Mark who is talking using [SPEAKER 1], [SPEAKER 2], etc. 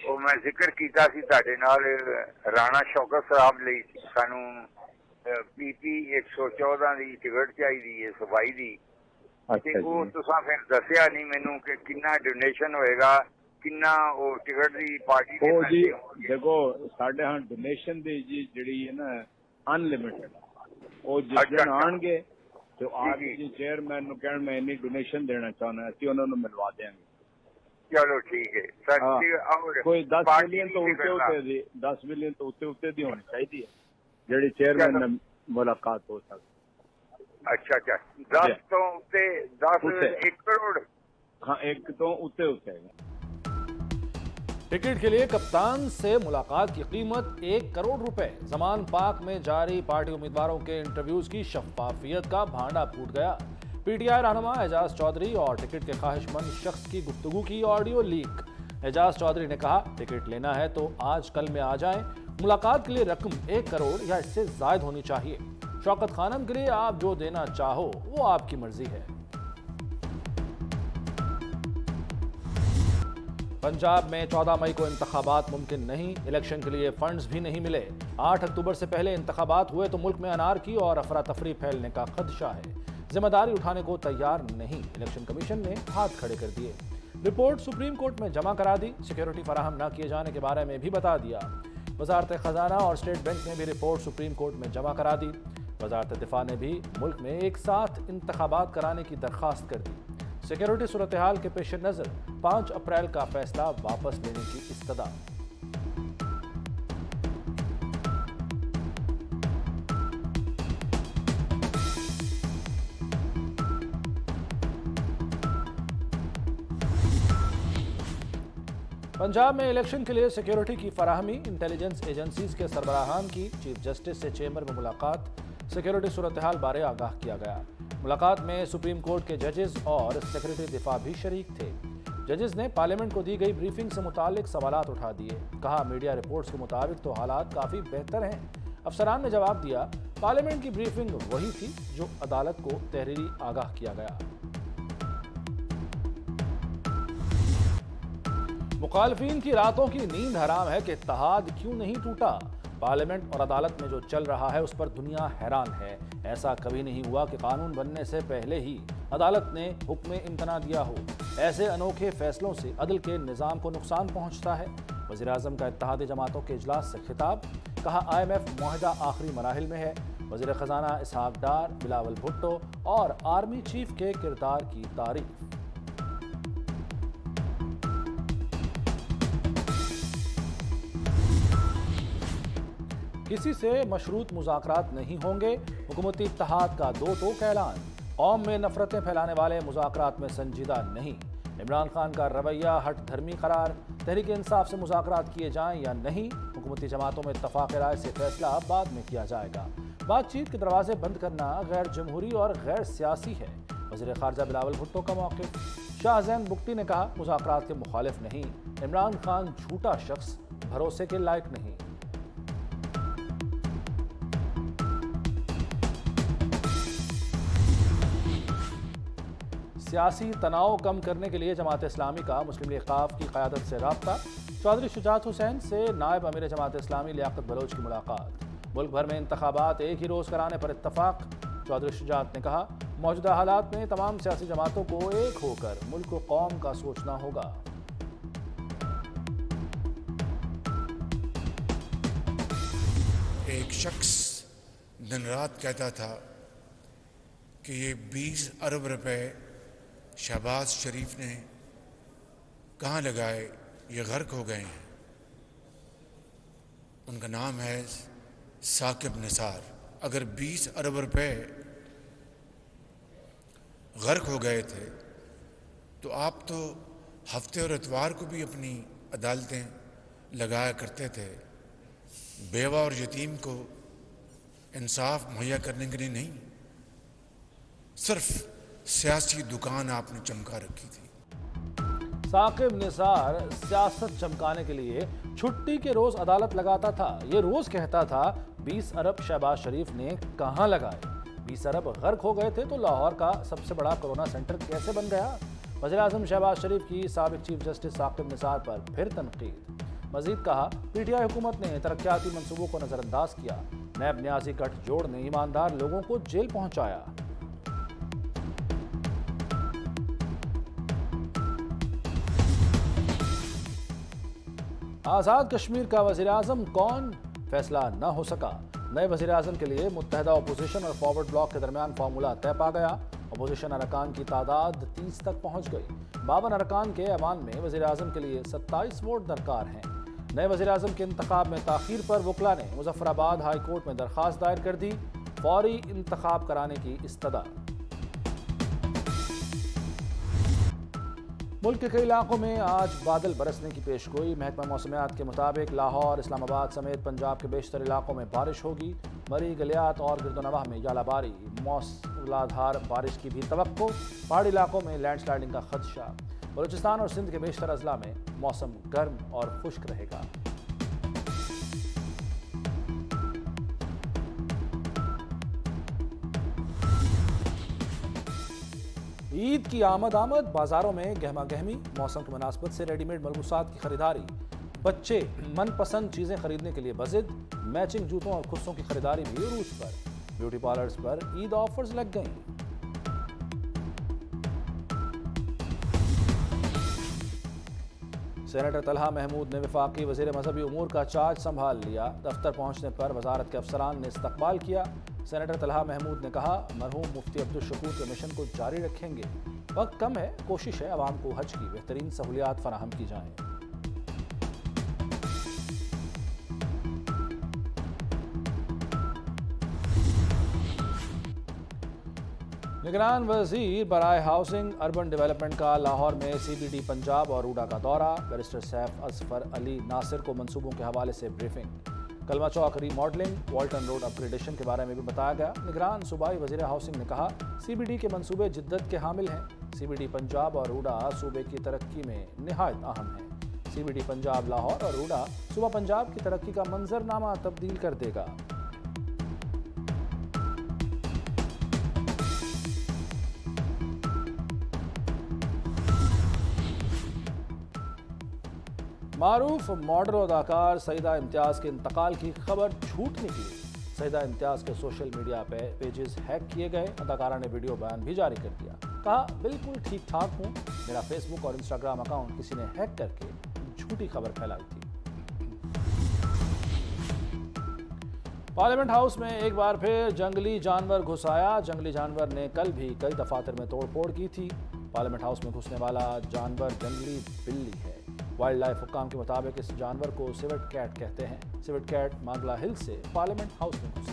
[SPEAKER 1] ਉਹ ਮੈਂ ਜ਼ਿਕਰ ਕੀਤਾ ਸੀ ਤੁਹਾਡੇ ਨਾਲ ਰਾਣਾ ਸ਼ੌਕਤ ਸਾਹਿਬ ਲਈ ਸਾਨੂੰ PP 114 ਦੀ ਟਿਕਟ ਚਾਹੀਦੀ ਹੈ ਸਫਾਈ ਦੀ ਤੇ ਉਹ ਤੁਸੀਂ ਫਿਰ ਦੱਸਿਆ ਨਹੀਂ ਮੈਨੂੰ ਕਿ ਕਿੰਨਾ ਡੋਨੇਸ਼ਨ ਹੋਏਗਾ ਕਿੰਨਾ ਉਹ ਟਿਕਟ ਦੀ ਪਾਰਟੀ
[SPEAKER 2] ਉਹ ਜੀ ਦੇਖੋ ਸਾਡੇ ਹਾਂ ਡੋਨੇਸ਼ਨ ਦੀ ਜੀ ਜਿਹੜੀ ਹੈ ਨਾ ਅਨਲਿਮਿਟਡ ਉਹ ਜਿਸ ਦਿਨ ਆਣਗੇ ਤੇ ਆਪ ਜੀ ਚੇਅਰਮੈਨ ਨੂੰ ਕਹਿਣ ਮੈਂ ਇੰਨੀ ਡੋਨੇਸ਼ਨ ਦੇਣਾ ਚਾਹੁੰਦਾ ਅਸੀਂ ਉਹਨਾਂ ਨੂੰ ਮਿਲਵਾ ਦੇਵਾਂਗੇ।
[SPEAKER 1] ਚਲੋ ਠੀਕ ਹੈ ਸਰ
[SPEAKER 2] ਕੋਈ 10 ਮਿਲੀਅਨ ਤੋਂ ਉੱਤੇ ਦੀ 10 ਮਿਲੀਅਨ ਤੋਂ ਉੱਤੇ ਦੀ ਹੋਣੀ ਚਾਹੀਦੀ ਹੈ ਜਿਹੜੀ ਚੇਅਰਮੈਨ ਨਾਲ ਮੁਲਾਕਾਤ ਹੋ ਸਕਦੀ।
[SPEAKER 1] ਅੱਛਾ 10 ਤੋਂ ਉੱਤੇ 10 1 करोड़
[SPEAKER 2] हाँ 1 तो उत्ते
[SPEAKER 3] टिकट के लिए कप्तान से मुलाकात की कीमत 1 करोड़ रुपए। जमान पाक में जारी पार्टी उम्मीदवारों के इंटरव्यूज की शफाफियत का भांडा फूट गया। पीटीआई रहनुमा एजाज चौधरी और टिकट के ख्वाहिशमंद शख्स की गुफ्तगू की ऑडियो लीक। एजाज चौधरी ने कहा टिकट लेना है तो आज कल में आ जाएं। मुलाकात के लिए रकम 1 करोड़ या इससे जायद होनी चाहिए। शौकत खानम के लिए आप जो देना चाहो वो आपकी मर्जी है। पंजाब में 14 मई को इंतखाबात मुमकिन नहीं, इलेक्शन के लिए फंड्स भी नहीं मिले। 8 अक्टूबर से पहले इंतखाबात हुए तो मुल्क में अनारकी और अफरा तफरी फैलने का खदशा है। जिम्मेदारी उठाने को तैयार नहीं, इलेक्शन कमीशन ने हाथ खड़े कर दिए। रिपोर्ट सुप्रीम कोर्ट में जमा करा दी, सिक्योरिटी फराहम न किए जाने के बारे में भी बता दिया। वजारत खजाना और स्टेट बैंक ने भी रिपोर्ट सुप्रीम कोर्ट में जमा करा दी। वजारत दिफा ने भी मुल्क में एक साथ इंतखाबात कराने की दरख्वास्त कर दी। सिक्योरिटी सूरत हाल के पेश नज़र 5 अप्रैल का फैसला वापस लेने की इस्तदा। पंजाब में इलेक्शन के लिए सिक्योरिटी की फराहमी, इंटेलिजेंस एजेंसीज के सरबराहान की चीफ जस्टिस से चेंबर में मुलाकात, सिक्योरिटी सूरत हाल बारे आगाह किया गया। मुलाकात में सुप्रीम कोर्ट के जजेस और सेक्रेटरी दिफा भी शरीक थे। जजेस ने पार्लियामेंट को दी गई ब्रीफिंग से मुतालिक सवालात उठा दिए। कहा मीडिया रिपोर्ट्स के मुताबिक तो हालात काफ़ी बेहतर हैं। अफसरान ने जवाब दिया पार्लियामेंट की ब्रीफिंग वही थी जो अदालत को तहरीरी आगाह किया गया। मुखालफीन की रातों की नींद हराम है कि इत्तेहाद क्यों नहीं टूटा। पार्लियामेंट और अदालत में जो चल रहा है उस पर दुनिया हैरान है। ऐसा कभी नहीं हुआ कि कानून बनने से पहले ही अदालत ने हुक्म इम्तना दिया हो। ऐसे अनोखे फैसलों से अदल के निज़ाम को नुकसान पहुंचता है। वज़ीर-ए-आज़म का इत्तेहादी जमातों के इजलास से खिताब, कहा IMF मुआहदा आखिरी मराहिल में है। वज़ीर ख़जाना इसहाक डार, बिलावल भुट्टो और आर्मी चीफ के किरदार की तारीफ। किसी से मशरूत मुज़ाकरात नहीं होंगे, हुकूमती इत्तेहाद का दो टोक ऐलान। कौम में नफरतें फैलाने वाले मुज़ाकरात में संजीदा नहीं। इमरान खान का रवैया हट धर्मी करार, तहरीक इंसाफ से मुज़ाकरात किए जाएं या नहीं, हुकूमती जमातों में इत्तफाक़ राय से फैसला बाद में किया जाएगा। बातचीत के दरवाजे बंद करना गैर जमहूरी और गैर सियासी है। वज़ीर ख़ारजा बिलावल भुट्टो का मौक़िफ़। शाहज़ैन बुगटी ने कहा मुज़ाकरात के मुखालिफ नहीं, इमरान खान झूठा शख्स, भरोसे के लायक नहीं। सियासी तनाव कम करने के लिए जमात इस्लामी का मुस्लिम लीग क़ाफ की क़यादत से राब्ता। चौधरी शुजात हुसैन से नायब अमीर जमात इस्लामी लियाकत बलोच की मुलाकात। मुल्क भर में इंतखाबात एक ही रोज़ कराने पर इत्तफाक। चौधरी शुजात ने कहा मौजूदा हालात में तमाम सियासी जमातों को एक होकर मुल्क व कौम का सोचना होगा।
[SPEAKER 4] एक शख्स दिन रात कहता था कि ये 20 अरब रुपए शहबाज शरीफ ने कहाँ लगाए, ये गर्क हो गए हैं। उनका नाम है साकिब निसार। अगर 20 अरब रुपए गर्क हो गए थे तो आप तो हफ्ते और इतवार को भी अपनी अदालतें लगाया करते थे, बेवा और यतीम को इंसाफ मुहैया करने के लिए नहीं, सिर्फ सियासी दुकान आपने चमका रखी थी।
[SPEAKER 3] साकिब निसार सियासत चमकाने के लिए छुट्टी के रोज अदालत लगाता था। ये रोज कहता था 20 अरब शहबाज शरीफ ने कहां लगाए। 20 अरब गर्क हो गए थे तो लाहौर का सबसे बड़ा कोरोना सेंटर कैसे बन गया। वज़ीर-ए-आज़म शहबाज शरीफ की साबिक चीफ जस्टिस साकिब निसार पर फिर तनकीद। मजीद कहा, PTI हुकूमत ने तरक्याती मंसूबों को नजरअंदाज किया। नैब न्याजी गठजोड़ ने ईमानदार लोगों को जेल पहुंचाया। आजाद कश्मीर का वजीर आजम कौन, फैसला न हो सका। नए वजीर आजम के लिए मुत्तहदा अपोजिशन और फॉरवर्ड ब्लॉक के दरमियान फार्मूला तय पा गया। अपोजिशन अरकान की तादाद 30 तक पहुंच गई। 52 अरकान के ऐवान में वजीर आजम के लिए 27 वोट दरकार हैं। नए वजीर आजम के इंतखाब में ताखीर पर वकला ने मुजफ्फराबाद हाई कोर्ट में दरख्वास्त दायर कर दी। फौरी इंतखाब कराने की इस्तदा। मुल्क के कई इलाकों में आज बादल बरसने की पेशगोई। महकमा मौसमियात के मुताबिक लाहौर, इस्लामाबाद समेत पंजाब के बेशतर इलाकों में बारिश होगी। मरी, गलियात और गिरदोनवाह में यालाबारी, मौसलाधार बारिश की भी तवक्को। पहाड़ी इलाकों में लैंडस्लाइडिंग का खदशा। बलूचिस्तान और सिंध के बेशतर अजला में मौसम गर्म और खुश्क रहेगा। ईद की आमद बाजारों में गहमा गहमी। मौसम की मुनासबत से रेडीमेड मलबूसात की खरीदारी। बच्चे मनपसंद चीजें खरीदने के लिए बजिद। मैचिंग जूतों और खुस्सों की खरीदारी भी उरूज पर। ब्यूटी पार्लर्स पर ईद ऑफर्स लग गईं। सेनेटर तलहा महमूद ने वफाकी वज़ीर मजहबी उमूर का चार्ज संभाल लिया। दफ्तर पहुंचने पर वजारत के अफसरान ने इस्तकबाल किया। सेनेटर तलहा महमूद ने कहा, मरहूम मुफ्ती अब्दुल शकूर के मिशन को जारी रखेंगे। वक्त कम है, कोशिश है अवाम को हज की बेहतरीन सहूलियात फराहम की जाएं। निगरान वजीर बराए हाउसिंग अर्बन डेवलपमेंट का लाहौर में CBD पंजाब और रूडा का दौरा। बैरिस्टर सैफ अजफर अली नासिर को मंसूबों के हवाले से ब्रीफिंग। कलमा चौक रीमॉडलिंग, वॉल्टन रोड अपग्रेडेशन के बारे में भी बताया गया। निगरान सूबाई वजीर हाउसिंग ने कहा, CBD के मंसूबे जिद्दत के हामिल हैं। CBD पंजाब और रूडा सूबे की तरक्की में निहायत अहम है। CBD पंजाब लाहौर और रूडा सूबा पंजाब की तरक्की का मंजरनामा तब्दील कर देगा। मारूफ मॉडल अदाकार सईदा इम्तियाज़ के इंतकाल की खबर झूठ निकली। सईदा इम्तियाज़ के सोशल मीडिया पेजेस हैक किए गए। अदाकारा ने वीडियो बयान भी जारी कर दिया। कहा, बिल्कुल ठीक ठाक हूँ, मेरा फेसबुक और इंस्टाग्राम अकाउंट किसी ने हैक करके झूठी खबर फैलाई थी। पार्लियामेंट हाउस में एक बार फिर जंगली जानवर घुस आया। जंगली जानवर ने कल भी कई दफातर में तोड़फोड़ की थी। पार्लियामेंट हाउस में घुसने वाला जानवर जंगली बिल्ली है। वाइल्ड लाइफ हुक्काम के मुताबिक इस जानवर को सिवेट कैट कहते हैं। सिवेट कैट मांगला हिल से पार्लियामेंट हाउस में घुसी।